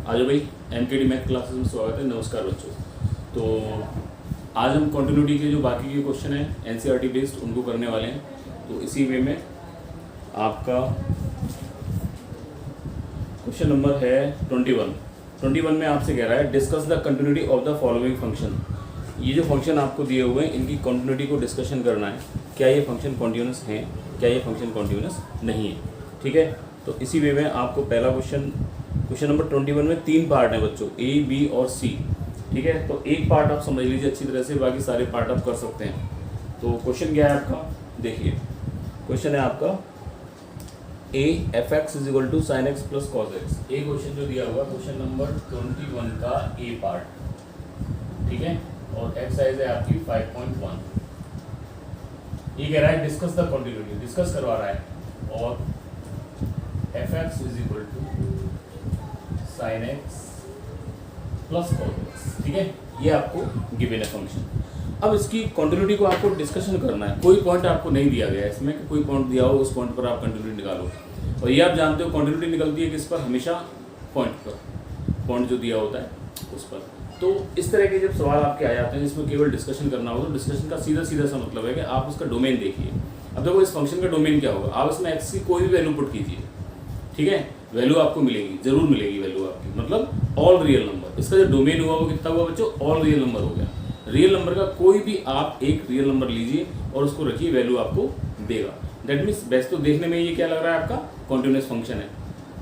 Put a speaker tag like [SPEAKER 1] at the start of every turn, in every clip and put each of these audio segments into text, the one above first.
[SPEAKER 1] आज भाई MKD math classes में स्वागत है। नमस्कार बच्चों। तो आज हम कंटिन्यूटी के जो बाकी के क्वेश्चन हैं एनसीईआरटी बेस्ड उनको करने वाले हैं। तो इसी वे में आपका क्वेश्चन नंबर है 21 में आपसे कह रहा है discuss the continuity of the following function. ये जो फंक्शन आपको दिए हुए हैं इनकी कंटिन्यूटी को डिस्कशन करना है। क्या ये फंक्शन कॉन्टिन्यूस हैं, क्या ये फंक्शन कॉन्टिन्यूस नहीं है। ठीक है, तो इसी वे में आपको पहला क्वेश्चन नंबर 21 में 3 पार्ट हैं बच्चों, ए बी और सी। ठीक है, तो एक पार्ट आप समझ लीजिए अच्छी तरह से, बाकी सारे पार्ट आप कर सकते हैं। तो क्वेश्चन क्या है आपका, देखिए क्वेश्चन है आपका a f x is equal to sine x plus cos x. ये क्वेश्चन जो दिया हुआ क्वेश्चन नंबर 21 का ए पार्ट। ठीक है, और एक्सरसाइज है आपकी 5.1। ये कह रहा है डिस्कस द कंटिन्यूटी, डिस्कस करवा रहा है। और f x is equal to sine x plus cos x. ठीक है, ये आपको गिवन है फंक्शन। अब इसकी कंटिन्यूटी को आपको डिस्कशन करना है। कोई पॉइंट आपको नहीं दिया गया है इसमें कि कोई पॉइंट दिया हो उस पॉइंट पर आप कंटिन्यूटी निकालो। और ये आप जानते हो कंटिन्यूटी निकलती है किस पर, हमेशा पॉइंट पर, पॉइंट जो दिया होता है उस पर। तो इस तरह के जब सवाल आपके आ जाते हैं इसमें केवल डिस्कशन करना होगा, तो डिस्कशन का सीधा सीधा सा मतलब है कि आप उसका डोमेन देखिए। अब देखो इस फंक्शन का डोमेन क्या होगा, आप इसमें एक्स की कोई भी वैल्यू पुट कीजिए। ठीक है, वैल्यू आपको मिलेगी, जरूर मिलेगी वैल्यू आपकी, मतलब ऑल रियल नंबर। इसका जो डोमेन हुआ वो कितना हुआ बच्चों, ऑल रियल नंबर हो गया। रियल नंबर का कोई भी आप एक रियल नंबर लीजिए और उसको रखिए, वैल्यू आपको देगा। दैट मीन्स बेस्ट तो देखने में ये क्या लग रहा है आपका कॉन्टिन्यूस फंक्शन है,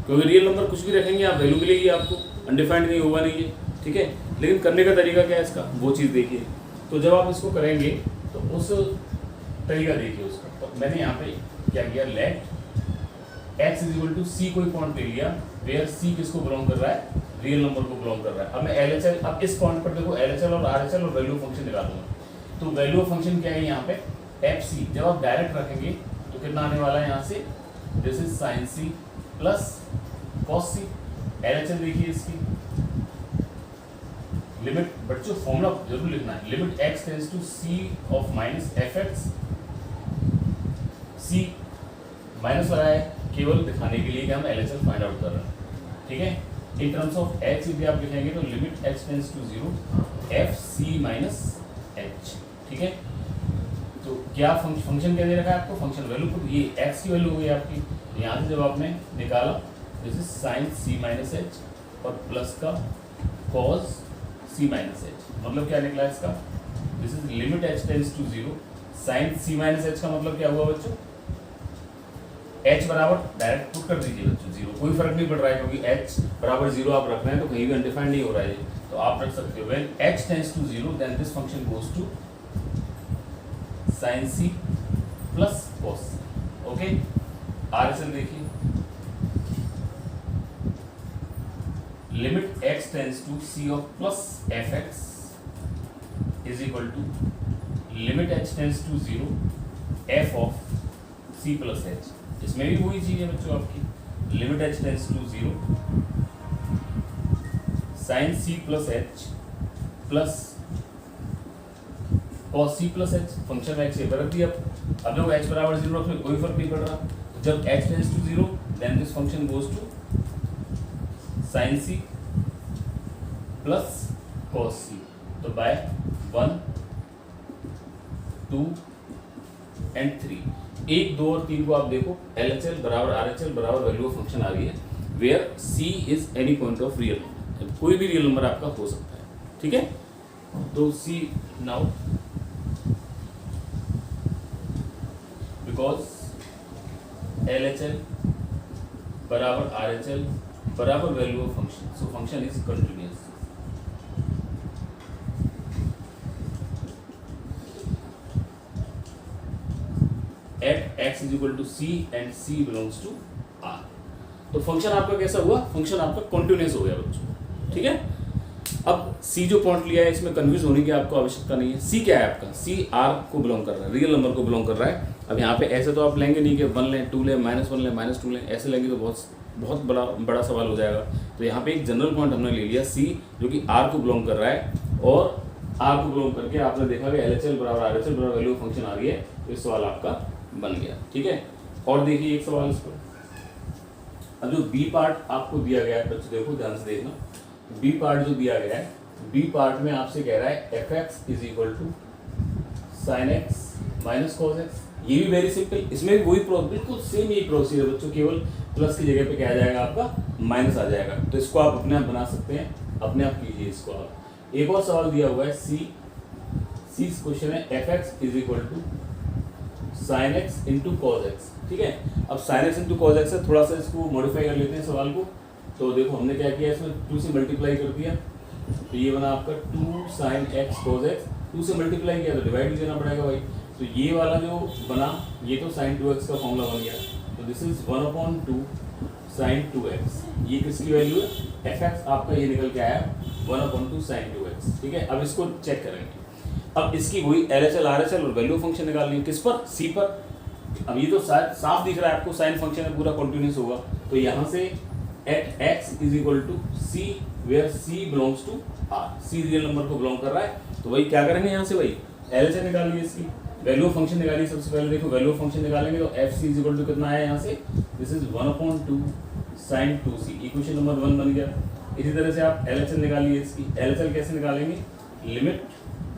[SPEAKER 1] क्योंकि रियल नंबर कुछ भी रखेंगे आप वैल्यू मिलेगी आपको, अनडिफाइंड नहीं होगा नहीं है। ठीक है, लेकिन करने का तरीका क्या है इसका, वो चीज़ देखिए। तो जब आप इसको करेंगे तो उस तरीका देखिए उसका। तो मैंने यहाँ पे क्या किया, let x is equal to c कोई पॉइंट ले लिया, वेयर सी किसको बिलोंग कर रहा है, रियल नंबर को बिलोंग कर रहा है। अब मैं LHL, अब इस पॉइंट पर देखो LHL और RHL और वैल्यू फंक्शन निकालूंगा। तो वैल्यू फंक्शन क्या है यहाँ पे, FC। जब आप डायरेक्ट रखेंगे तो कितना आने वाला है यहाँ से, this is sine c plus cos c. LHL देखिए इसकी लिमिट, बच्चों फॉर्मूला जरूर लिखना है, limit x tends to c of minus f x. C minus वाला है केवल दिखाने के लिए कि हम LHL फाइंड आउट कर रहे हैं। ठीक है, इन टर्म्स ऑफ h यदि आप लिखेंगे तो limit h tends to 0 f c minus h. ठीक है, तो क्या फंक्शन क्या दे रखा है आपको, फंक्शन वैल्यू पुट, ये x की वैल्यू हो गई आपकी। यहाँ से जब आपने निकाला this is sine c minus h और प्लस का कॉस सी माइनस एच, मतलब क्या निकला इसका, this is limit h tends to 0 sine c minus h का मतलब क्या हुआ बच्चों, h बराबर डायरेक्ट पुट कर दीजिए बच्चों 0, कोई फर्क नहीं पड़ रहा है क्योंकि h बराबर 0 आप रख रहे हैं तो कहीं भी अनडिफाइंड नहीं हो रहा है, तो आप रख सकते हो when h tends to 0 then this function goes to sin c plus cos c। Okay, RHL देखिए, limit x tends to c of plus f x is equal to limit h tends to 0 f of c plus h। इसमें भी वही चीज है बच्चों आपकी, limit h tends to 0 sine c plus h plus cos c plus h। Function में x ये रख दिया। अब जब h बराबर 0 रख लो कोई फर्क नहीं पड़ रहा। जब h tends to 0 then this function goes to sine c plus cos c। तो बाय 1 2 एंड 3, 1 2 और 3 को आप देखो, LHL बराबर RHL बराबर वैल्यू ऑफ फंक्शन आ रही है where C is any point of real number, कोई भी रियल नंबर आपका हो सकता है। ठीक है, तो C नाउ बिकॉज LHL बराबर RHL बराबर value of function, so function is continuous. At x is equal to c and c belongs to R। तो फंक्शन आपका कैसा हुआ, फंक्शन आपका कॉन्टिन्यूअस हो गया बच्चों। ठीक है, अब c जो पॉइंट लिया है इसमें कंफ्यूज होने की आपको आवश्यकता नहीं है। c क्या है आपका, c R को बिलोंग कर रहा है, रियल नंबर को बिलोंग कर रहा है। अब यहाँ पे ऐसे तो आप लेंगे नहीं कि 1 लें 2 लें -1 लें -2 लें, ऐसे लेंगे तो बहुत बड़ा सवाल हो जाएगा। तो यहाँ पे एक जनरल पॉइंट हमने ले लिया c जो कि R को बिलोंग कर रहा है, और R को बिलोंग करके आपने देखा कि LHL बराबर RHL बराबर वैल्यू फंक्शन आ गई है, तो इस सवाल आपका बन गया। ठीक है, और देखिए एक सवाल इस पर, अब जो बी पार्ट आपको दिया गया है बच्चों, देखो ध्यान से देखना, बी पार्ट जो दिया गया है, बी पार्ट में आपसे कह रहा है f x is equal to sine x minus cos x. ये भी वेरी सिंपल, इसमें भी वही बिल्कुल सेम यही प्रोसीजर बच्चों, केवल प्लस की जगह पे क्या आ जाएगा आपका माइनस आ जाएगा। तो इसको आप अपने आप बना सकते हैं, अपने आप कीजिए इसको आप। एक और सवाल दिया हुआ है सी क्वेश्चन है f x is equal to sine x into cos x. ठीक है, अब sine x into cos x है, थोड़ा सा इसको मॉडिफाई कर लेते हैं सवाल को। तो देखो हमने क्या किया, इसमें 2 से मल्टीप्लाई कर दिया, तो ये बना आपका 2 साइन एक्स कॉस एक्स। 2 से मल्टीप्लाई किया तो डिवाइड देना पड़ेगा भाई। तो ये वाला जो बना, ये तो साइन 2x का फॉर्मूला बन गया। तो दिस इज 1/2 साइन 2x। ये किसकी वैल्यू है, एफ एक्स आपका ये निकल के आया 1/2 साइन 2x। ठीक है, अब इसको चेक करेंगे। अब इसकी वही LHL RHL और वैल्यू फंक्शन निकालनी है, किस पर, सी पर। अब ये तो साफ दिख रहा है आपको, साइन फंक्शन है पूरा कॉन्टिन्यूस होगा। तो यहाँ से at x is equal to c where c belongs to r, c real number को बिलोंग कर रहा है। तो वही क्या करेंगे, यहाँ से वही LHL निकालिए, इसकी वैल्यू फंक्शन निकालिए। सबसे पहले देखो वैल्यू फंक्शन निकालेंगे तो f c is equal to कितना आया यहाँ से, this is 1/2 sine 2c, equation number 1 बन गया। इसी तरह से आप LHL निकालिए इसकी। LHL कैसे निकालेंगे, limit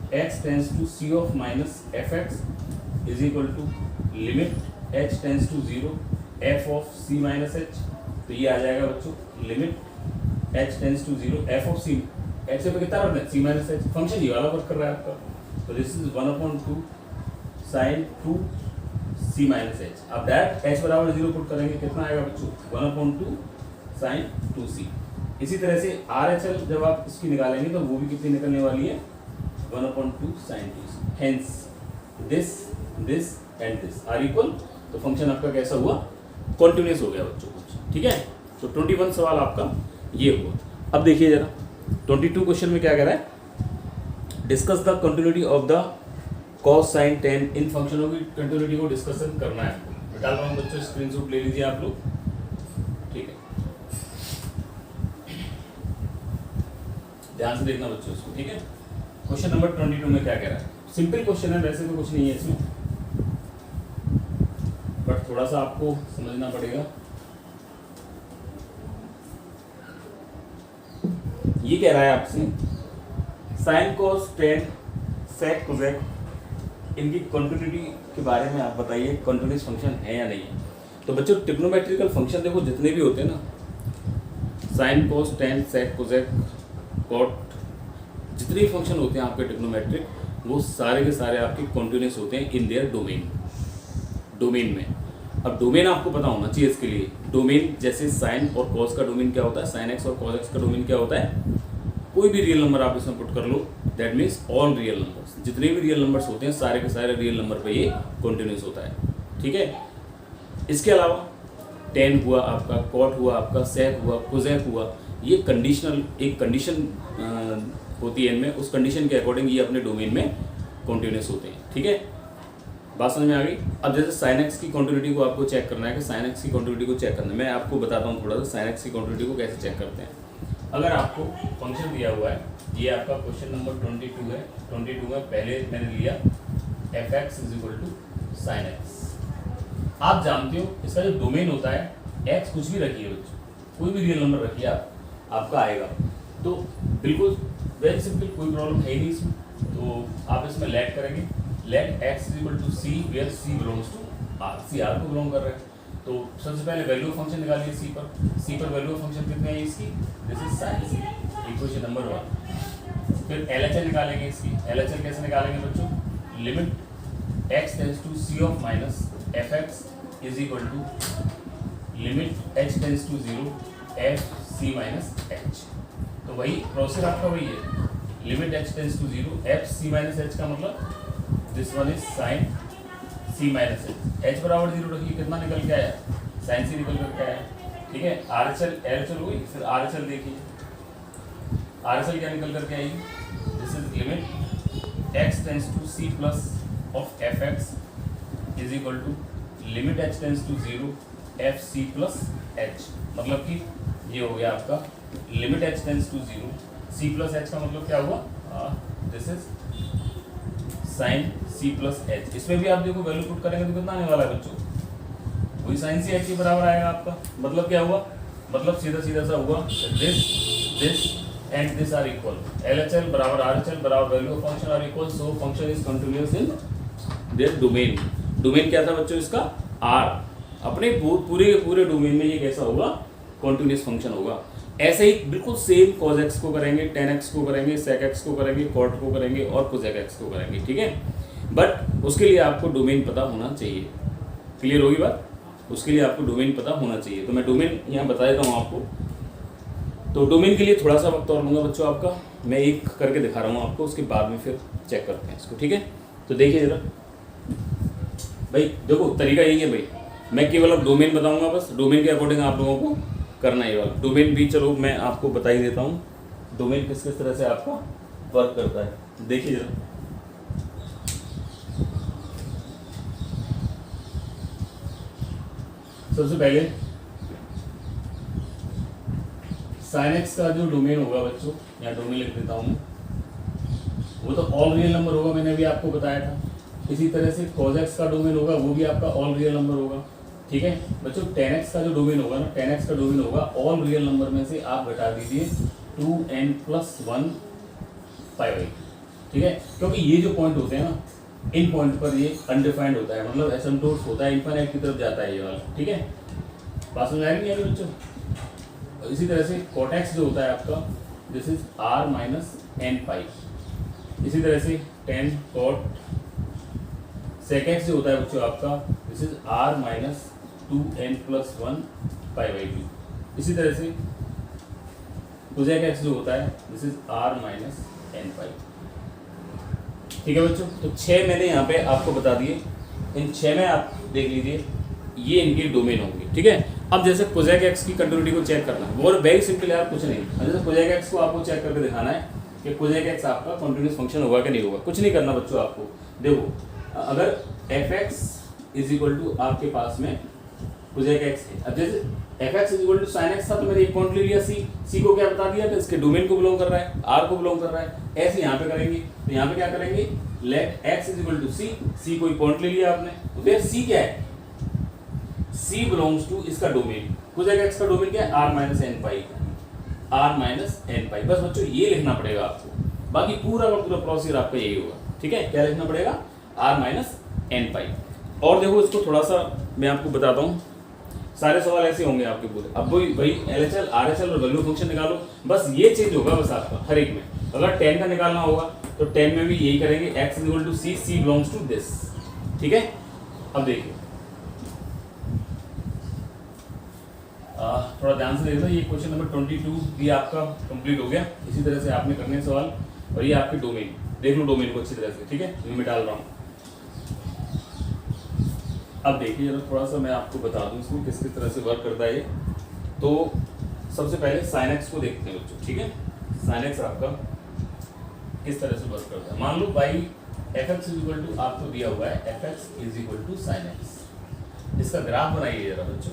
[SPEAKER 1] x tends to c of minus f x is equal to limit h tends to 0 f of c minus h। तो ये आ जाएगा बच्चों limit h tends to 0 f of c, h से तो कितना वर्क है, c माइनस h, फंक्शन ये वाला वर्क कर रहा है आपका। तो this is 1/2 sine 2 c minus h। अब दैट h बराबर 0 पुट करेंगे, कितना आएगा बच्चों, 1/2 साइन 2c। इसी तरह से RHL जब आप इसकी निकालेंगे तो वो भी कितनी निकलने वाली है, 1/2 sine 2c। Hence this this and this are equal. तो फंक्शन आपका कैसा हुआ, कॉन्टिन्यूस हो गया बच्चों कुछ। ठीक है, तो 21 सवाल आपका ये हुआ। अब देखिए जरा 22 क्वेश्चन में क्या कह रहा है, discuss the continuity of the cos sine tan. इन फंक्शनों की कंटिन्यूटी को डिस्कशन करना है आपको। डाल रहा हूँ बच्चों, स्क्रीनशॉट ले लीजिए आप लोग। ठीक है, ध्यान से देखना बच्चों इसको। ठीक है, क्वेश्चन नंबर 22 में क्या कह रहा है, सिंपल क्वेश्चन है, वैसे तो कुछ नहीं है इसमें, बट थोड़ा सा आपको समझना पड़ेगा। ये कह रहा है आपसे sine cos tan sec cosec, इनकी कंटिन्यूटी के बारे में आप बताइए, कंटिन्यूस फंक्शन है या नहीं है। तो बच्चों ट्रिग्नोमेट्रिकल फंक्शन देखो जितने भी होते हैं ना, sine cos tan sec cosec cot, जितने भी फंक्शन होते हैं आपके ट्रिग्नोमेट्रिक, वो सारे के सारे आपके कंटिन्यूस होते हैं इन देयर डोमेन में। अब डोमेन आपको पता होना चाहिए इसके लिए। डोमेन जैसे साइन और कॉस का डोमेन क्या होता है, साइन एक्स और कॉस एक्स का डोमेन क्या होता है, कोई भी रियल नंबर आप इसमें पुट कर लो, that means all real numbers. जितने भी रियल नंबर्स होते हैं सारे के सारे रियल नंबर पे ये कॉन्टिन्यूस होता है। ठीक है, इसके अलावा टेन हुआ आपका, कॉट हुआ आपका, सेक हुआ, कोसेक हुआ, ये कंडीशनल एक कंडीशन होती है इनमें, उस कंडीशन के अकॉर्डिंग ये अपने डोमेन में कॉन्टिन्यूस होते हैं। ठीक है, बात समझ में आ गई। अब जैसे साइन एक्स की कॉन्टिन्यूटी को आपको चेक करना है कि साइन एक्स की कॉन्टिन्यूटी को चेक करना है, मैं आपको बताता हूँ थोड़ा सा साइन एक्स की कॉन्टिन्यूटी को कैसे चेक करते हैं। अगर आपको फंक्शन दिया हुआ है, ये आपका क्वेश्चन नंबर 22 है। 22 में पहले मैंने लिया f x is equal to sine x. आप जानते हो इसका जो डोमेन होता है, एक्स कुछ भी रखिए बच्चों, कोई भी रियल नंबर रखिए आपका आएगा। तो बिल्कुल वेरी सिंपल, कोई प्रॉब्लम है ही नहीं इसमें। तो आप इसमें लेट करेंगे, let x is equal to c where c belongs to r, c r को बिलोंग कर रहा है। तो सबसे पहले वैल्यू फंक्शन निकालिए सी पर वैल्यू फंक्शन कितने हैं इसकी, this is sine c, equation number 1। फिर LHL निकालेंगे इसकी। LHL कैसे निकालेंगे बच्चों, limit x tends to c of minus f x is equal to limit h tends to 0 f c minus h। तो वही प्रोसेस आपका वही है, limit h tends to 0 f c minus h का मतलब this one is sine c minus h बराबर 0 रखिए, कितना निकल के आया, साइन c निकल करके आया। ठीक है, LHL हुई, फिर RHL देखिए, RHL क्या निकल करके आएगी, this is limit x tends to c plus of f x is equal to limit h tends to 0 f c plus h। मतलब कि ये हो गया आपका limit h tends to 0 c plus h का मतलब क्या हुआ, this is sine c plus h। इसमें भी आप देखो वैल्यू पुट करेंगे तो कितना आने वाला है बच्चों, वही साइन c h के बराबर आएगा आपका। मतलब क्या हुआ, मतलब सीधा सीधा सा हुआ this and this are equal, LHL बराबर RHL बराबर value of function are equal, so function is continuous in their domain. Domain क्या था बच्चों इसका? R। अपने पूरे के पूरे डोमेन में ये कैसा होगा? कंटिन्यूअस फंक्शन होगा। ऐसे ही बिल्कुल सेम cos x को करेंगे, tan x को करेंगे, sec x को करेंगे, cot को करेंगे और cosec x को करेंगे, ठीक है। बट उसके लिए आपको डोमेन पता होना चाहिए। क्लियर होगी बात? उसके लिए आपको डोमेन पता होना चाहिए। तो मैं डोमेन यहाँ बता देता हूँ आपको। तो डोमेन के लिए थोड़ा सा वक्त और लूँगा बच्चों आपका, मैं एक करके दिखा रहा हूँ आपको, उसके बाद में फिर चेक करते हैं इसको, ठीक है। तो देखिए जरा भाई, देखो तरीका यही है भाई, मैं केवल अब डोमेन बताऊंगा, बस डोमेन के अकॉर्डिंग आप लोगों को करना है ये वाला। डोमेन भी चलो मैं आपको बता ही देता हूँ, डोमेन किस किस तरह से आपका वर्क करता है। देखिए जरा, सबसे पहले sin x का जो डोमेन होगा बच्चों, यहाँ डोमेन लिख देता हूँ, वो तो ऑल रियल नंबर होगा, मैंने अभी आपको बताया था। इसी तरह से cos x का डोमेन होगा, वो भी आपका ऑल रियल नंबर होगा, ठीक है बच्चों। tan x का जो डोमेन होगा ना, tan x का डोमेन होगा ऑल रियल नंबर में से आप घटा दीजिए 2n+1 पाई, ठीक है। क्योंकि ये जो पॉइंट होते हैं ना, इन पॉइंट पर ये अनडिफाइंड होता है, मतलब एसिम्पटोट्स होता है, इनफाइनाइट की तरफ जाता है ये वाला, ठीक है। बात समझ आएगी नहीं बच्चों? इसी तरह से cot x जो होता है आपका, दिस इज r-n पाई। इसी तरह से tan cot sec x जो होता है बच्चों आपका, दिस इज r-2n+1 पाई/2। इसी तरह से cosec x जो होता है, दिस इज r-n पाई, ठीक है बच्चों। तो 6 मैंने यहाँ पे आपको बता दिए, इन 6 में आप देख लीजिए ये इनके डोमेन होंगे, ठीक है। अब जैसे cosec x की कंटिन्यूटी को चेक करना है, वो वेरी सिंपल यार, कुछ नहीं। जैसे cosec x को आपको चेक करके दिखाना है कि cosec x आपका कंटिन्यूस फंक्शन होगा कि नहीं होगा। कुछ नहीं करना बच्चों आपको, देखो अगर fx इज इक्वल टू आपके पास में cosec x है, अब जैसे fx is equal to sin x था, तो मैंने एक पॉइंट ले लिया c को क्या बता दिया कि इसके डोमेन को बिलोंग कर रहा है, r को बिलोंग कर रहा है। ऐसे यहाँ पे करेंगे, तो यहाँ पे क्या करेंगे, let x is equal to c कोई पॉइंट ले लिया आपने, तो फिर c क्या है, c बिलोंग्स टू इसका डोमेन, cosec x का डोमेन क्या है, r-n पाई, r-n पाई। बस बच्चों ये लिखना पड़ेगा आपको, बाकी पूरा का पूरा प्रोसीजर आपका यही होगा, ठीक है। क्या लिखना पड़ेगा, r-n पाई। और देखो इसको थोड़ा सा मैं आपको बताता हूँ, सारे सवाल ऐसे होंगे आपके पूरे। अब वही LHL RHL और वैल्यू फंक्शन निकालो, बस ये चेंज होगा बस आपका हर एक में। अगर 10 का निकालना होगा तो 10 में भी यही करेंगे, x is equal to c, c belongs to this, ठीक है। अब देखिए थोड़ा ध्यान से देखना, ये क्वेश्चन नंबर 22 भी आपका कंप्लीट हो गया। इसी तरह से आपने करने सवाल, और ये आपके डोमेन, देख लो डोमेन को अच्छी तरह से, ठीक है। मैं डाल रहा हूँ। अब देखिए जरा थोड़ा सा मैं आपको बता दूं इसमें किस किस तरह से वर्क करता है ये। तो सबसे पहले sin x को देखते हैं बच्चों, ठीक है। sin x आपका किस तरह से वर्क करता है, मान लो by fx is equal to आपको दिया हुआ है fx is equal to sin x। इसका ग्राफ बनाइए जरा बच्चों,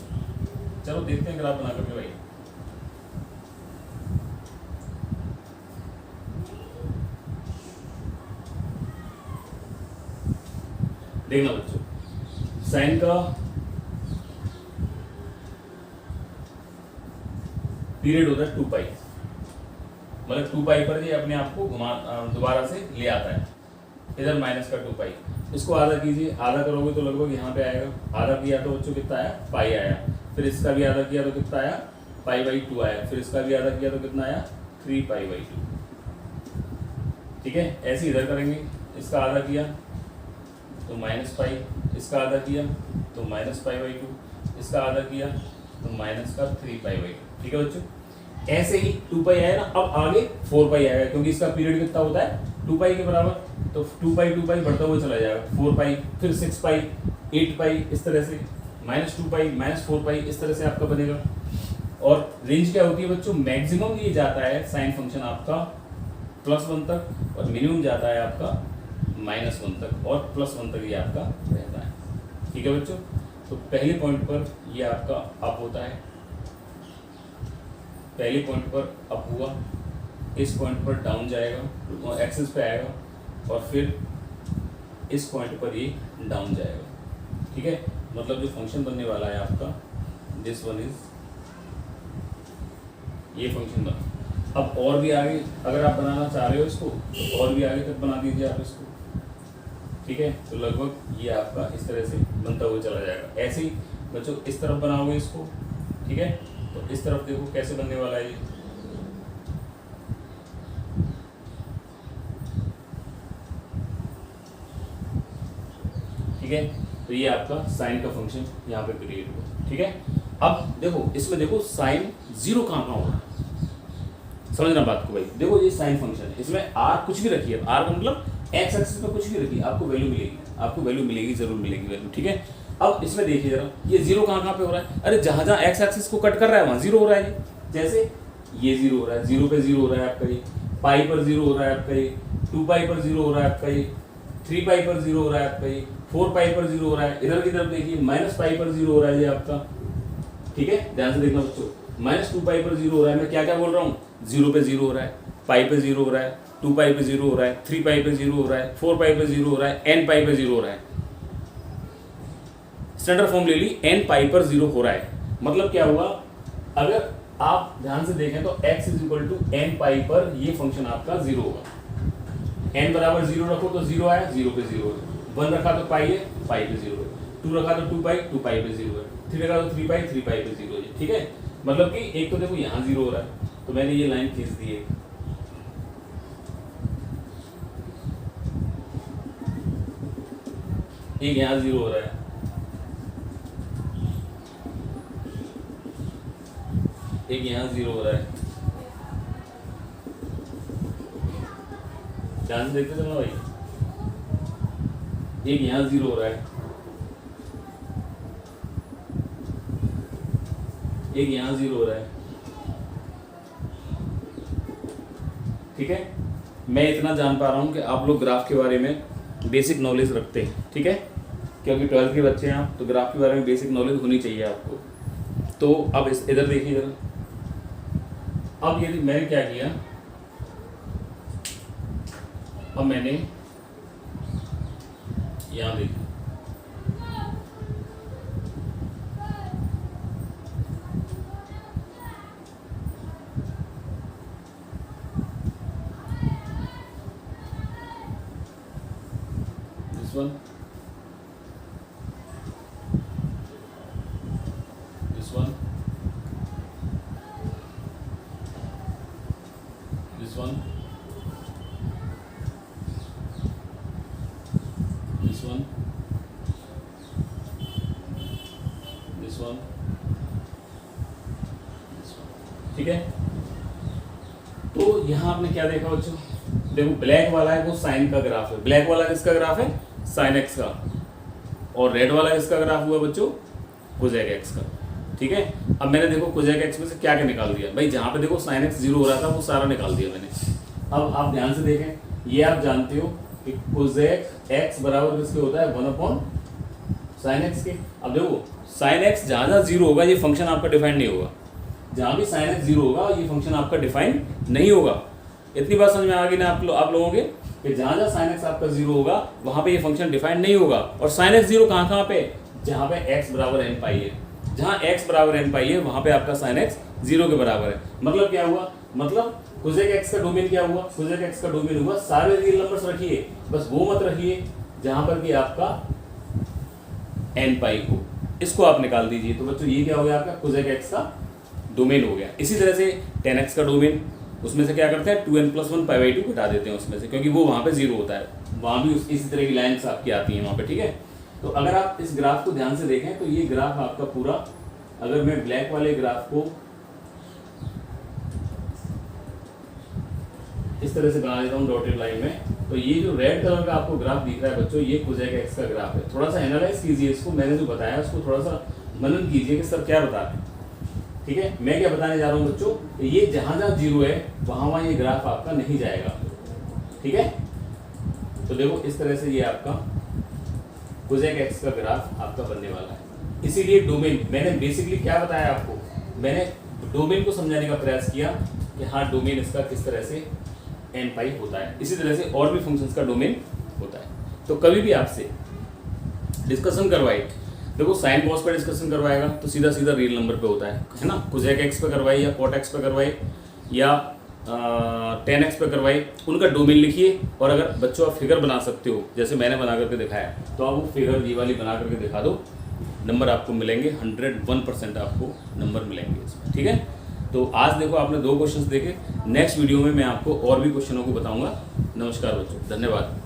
[SPEAKER 1] चलो देखते हैं ग्राफ बना करके भाई। देखना बच्चों, साइन का पीरियड होता है 2 पाई, मतलब 2 पाई पर ये अपने आप को घुमा दोबारा से ले आता है, इधर माइनस का 2 पाई। इसको आधा कीजिए, आधा करोगे तो लगभग यहाँ पे आएगा। आधा किया तो बच्चों कितना आया, पाई आया। फिर इसका भी आधा किया तो कितना आया, पाई/2 आया। फिर इसका भी आधा किया तो कितना आया, 3 पाई/2, ठीक है। ऐसे इधर करेंगे, इसका आधा किया तो माइनस पाई, इसका आधा किया तो माइनस पाई/2, इसका आधा किया तो माइनस का 3 पाई/2, ठीक है बच्चों। ऐसे ही 2 पाई आया ना, अब आगे 4 पाई आएगा, क्योंकि इसका पीरियड कितना होता है 2 पाई के बराबर। तो 2 पाई बढ़ता हुआ चला जाएगा, 4 पाई, फिर 6 पाई, 8 पाई, इस तरह से -2 पाई, -4 पाई, इस तरह से आपका बनेगा। और रेंज क्या होती है बच्चों, मैक्सिमम ये जाता है साइन फंक्शन आपका +1 तक, और मिनिमम जाता है आपका -1 तक, और +1 तक ये आपका रहता है, ठीक है बच्चों। तो पहले पॉइंट पर ये आपका अप होता है, पहले पॉइंट पर अप हुआ, इस पॉइंट पर डाउन जाएगा, एक्सिस पे आएगा, और फिर इस पॉइंट पर ये डाउन जाएगा, ठीक है। मतलब जो फंक्शन बनने वाला है आपका, दिस वन इज ये फंक्शन बना। अब और भी आगे अगर आप बनाना चाह रहे हो इसको तो और भी आगे तक बना दीजिए आप इसको, ठीक है। तो लगभग ये आपका इस तरह से बनता हुआ चला जाएगा। ऐसे ही बच्चों इस तरफ बनाओगे इसको, ठीक है। तो इस तरफ देखो कैसे बनने वाला है ये, ठीक है। तो ये आपका साइन का फंक्शन यहाँ पे क्रिएट हुआ, ठीक है। अब देखो इसमें देखो साइन 0 कहाँ हो रहा है, समझना बात को भाई। देखो ये साइन फंक्शन है, इसमें आर कुछ भी रखिए, आर का मतलब एक्स एक्सिस पे कुछ भी रखिए, आपको वैल्यू मिलेगी, आपको वैल्यू मिलेगी, जरूर मिलेगी वैल्यू, ठीक है। अब इसमें देखिए जरा ये 0 कहाँ पे हो रहा है, अरे जहाँ जहाँ एक्स एक्सिस को कट कर रहा है वहाँ 0 हो रहा है ये। जैसे ये 0 हो रहा है, 0 पे 0 हो रहा है आपका, ये पाई पर 0 हो रहा है आपका, ये 2 पाई पर 0 हो रहा है आपका, ये 3 पाई पर 0 हो रहा है आपका, ये 4 पाई पर 0 हो रहा है। इधर की तरफ देखिए माइनस पाई पर 0 हो रहा है ये आपका, ठीक है। ध्यान से देखना बच्चों, -2 पाई पर 0 हो रहा है। मैं क्या क्या बोल रहा हूँ, 0 पे 0 हो रहा है, पाई पे 0 हो रहा है, 2 पाई पे 0 हो रहा है, 3 पाई पे 0 हो रहा है, 4 पाई पे 0 हो रहा है, n पाई पे 0 हो रहा है। स्टैंडर्ड फॉर्म ले ली, n पाई पर 0 हो रहा है। मतलब क्या हुआ, अगर आप ध्यान से देखें तो x = n पाई पर ये फंक्शन आपका 0 होगा। n बराबर 0 रखो तो 0 आया, 0 पे 0 है। 1 रखा तो पाई है, पाई पे 0 है। 2 रखा तो 2 पाई, 2 पाई पे 0 है। 3 रखा तो 3 पाई, 3 पाई पे 0 है, ठीक है। मतलब कि एक तो देखो यहाँ 0 हो रहा है, तो मैंने ये लाइन खींच दी है, एक यहाँ 0 हो रहा है, एक यहाँ 0 हो रहा है। ध्यान से देखते चलो भाई, एक यहाँ 0 हो रहा है, एक यहाँ 0 हो रहा है, ठीक है। मैं इतना जान पा रहा हूँ कि आप लोग ग्राफ के बारे में बेसिक नॉलेज रखते हैं, ठीक है, क्योंकि 12th के बच्चे हैं आप, तो ग्राफ के बारे में बेसिक नॉलेज होनी चाहिए आपको। तो अब इस इधर देखिए जरा, अब यदि मैंने क्या किया, अब मैंने यहाँ देखिए this one, this one, this one, this one, this one, this one, ठीक है। तो यहाँ आपने क्या देखा बच्चों, देखो ब्लैक वाला है वो साइन का ग्राफ है, ब्लैक वाला किसका ग्राफ है, साइन एक्स का, और रेड वाला किसका ग्राफ हुआ बच्चों, कोजेक एक्स का, ठीक है। अब मैंने देखो कोजेक एक्स में से क्या क्या निकाल दिया भाई, जहाँ पे देखो साइन एक्स 0 हो रहा था वो सारा निकाल दिया मैंने। अब आप ध्यान से देखें, ये आप जानते हो कि कोजेक एक्स बराबर किसके होता है, 1/sin x के। अब देखो साइन एक्स जहाँ जहाँ 0 होगा ये फंक्शन आपका डिफाइन नहीं होगा, जहाँ भी साइन एक्स 0 होगा ये फंक्शन आपका डिफाइन नहीं होगा। इतनी बात समझ में आ गई ना आप लोगों के, कि जहाँ जहाँ साइन एक्स आपका 0 होगा वहाँ पे ये फंक्शन डिफाइन नहीं होगा। और साइन एक्स 0 कहाँ पे, जहाँ पे x बराबर n पाई है, जहाँ x बराबर n पाई है वहाँ पे आपका साइन एक्स 0 के बराबर है। मतलब क्या हुआ, मतलब कोजेक एक्स का डोमेन क्या हुआ, कोजेक एक्स का डोमेन हुआ सारे रियल नंबर्स रखिए, बस वो मत रखिए जहाँ पर कि आपका n पाई हो, इसको आप निकाल दीजिए। तो बच्चों ये क्या हो गया आपका कोजेक एक्स का डोमेन हो गया। इसी तरह से tan x का डोमेन, उसमें से क्या करते हैं 2n+1 π/2 घटा देते हैं उसमें से, क्योंकि वो वहाँ पे 0 होता है, वहाँ भी इसी तरह की लाइन्स आपकी आती हैं वहाँ पे, ठीक है। तो अगर आप इस ग्राफ को ध्यान से देखें तो ये ग्राफ आपका पूरा, अगर मैं ब्लैक वाले ग्राफ को इस तरह से बना देता हूँ डॉटेड लाइन में, तो ये जो रेड कलर का आपको ग्राफ दिख रहा है बच्चों, ये कोजेक एक्स का ग्राफ है। थोड़ा सा एनालाइज कीजिए इसको, मैंने जो बताया उसको थोड़ा सा मनन कीजिए कि सर क्या बता रहे हैं, ठीक है। मैं क्या बताने जा रहा हूँ बच्चों, ये जहाँ जहाँ 0 है वहाँ ये ग्राफ आपका नहीं जाएगा, ठीक है। तो देखो इस तरह से ये आपका कोजेक एक्स का ग्राफ आपका बनने वाला है। इसीलिए डोमेन, मैंने बेसिकली क्या बताया आपको, मैंने डोमेन को समझाने का प्रयास किया कि हाँ डोमेन इसका किस तरह से n पाई होता है। इसी तरह से और भी फंक्शंस का डोमेन होता है। तो कभी भी आपसे डिस्कशन करवाए देखो साइन कॉस पे डिस्कशन करवाएगा तो सीधा सीधा रियल नंबर पे होता है ना। कोसेक एक्स पे करवाए या कोट एक्स पे करवाए या 10x पे करवाए, उनका डोमेन लिखिए। और अगर बच्चों आप फिगर बना सकते हो जैसे मैंने बना करके दिखाया तो आप वो फिगर ये वाली बना करके दिखा दो, नंबर आपको मिलेंगे 101% आपको नंबर मिलेंगे इसमें, ठीक है। तो आज देखो आपने 2 क्वेश्चंस देखे, नेक्स्ट वीडियो में मैं आपको और भी क्वेश्चनों को बताऊंगा। नमस्कार बच्चों, धन्यवाद।